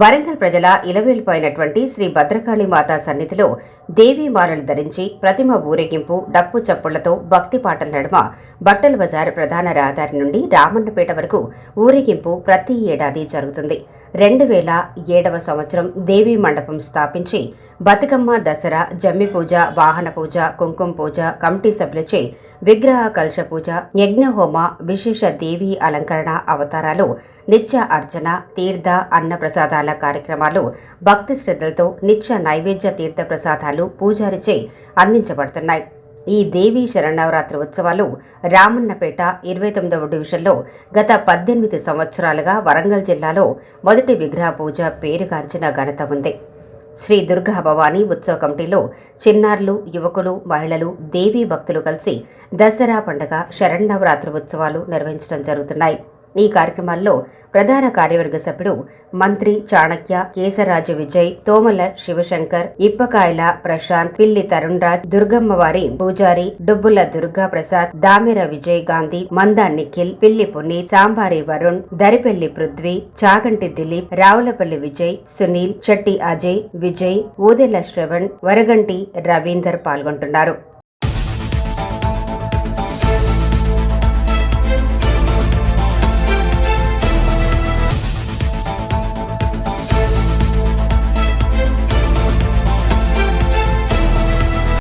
వరంగల్ ప్రజల ఇలవేల్పోయినటువంటి శ్రీ భద్రకాళి మాతా సన్నిధిలో దేవీ మాలలు ధరించి ప్రతిమ ఊరేగింపు డప్పు చప్పుళ్లతో భక్తి పాటల నడుమ బట్టల బజార్ ప్రధాన రహదారి నుండి రామన్నపేట వరకు ఊరేగింపు ప్రతి ఏడాది జరుగుతుంది. 2007వ సంవత్సరం దేవీ మండపం స్థాపించి బతుకమ్మ, దసరా, జమ్మి పూజ, వాహన పూజ, కుంకుమ పూజ, కమిటీ సభ్యులచే విగ్రహ కలశ పూజ, యజ్ఞహోమ, విశేష దేవీ అలంకరణ అవతారాలు, నిత్య అర్చన, తీర్థ అన్న ప్రసాదాల కార్యక్రమాలు భక్తి శ్రద్ధలతో నిత్య నైవేద్య తీర్థ ప్రసాదాలు పూజారిచే అందించబడుతున్నాయి. ఈ దేవీ శరన్నవరాత్రి ఉత్సవాలు రామన్నపేట 29వ డివిజన్లో గత 18 సంవత్సరాలుగా వరంగల్ జిల్లాలో మొదటి విగ్రహ పూజ పేరుగాంచిన ఘనత ఉంది. శ్రీ దుర్గా భవానీ ఉత్సవ కమిటీలో చిన్నారులు, యువకులు, మహిళలు, దేవీ భక్తులు కలిసి దసరా పండుగ, శరన్నవరాత్రి ఉత్సవాలు నిర్వహించడం జరుగుతున్నాయి. ఈ కార్యక్రమాల్లో ప్రధాన కార్యవర్గ సభ్యుడు మంత్రి చాణక్య, కేశరాజు విజయ్, తోమల శివశంకర్, ఇప్పకాయల ప్రశాంత్, పిల్లి తరుణ్ రాజ్, దుర్గమ్మవారి పూజారి, డుబ్బుల దుర్గా ప్రసాద్, దామెర విజయ్ గాంధీ, మందా నిఖిల్, పిల్లి పునీత్, సాంబారి వరుణ్, దరిపెల్లి పృథ్వీ, చాగంటి దిలీప్, రావులపల్లి విజయ్, సునీల్, చెట్టి అజయ్, విజయ్, ఊదెల శ్రవణ్, వరగంటి రవీందర్ పాల్గొంటున్నారు.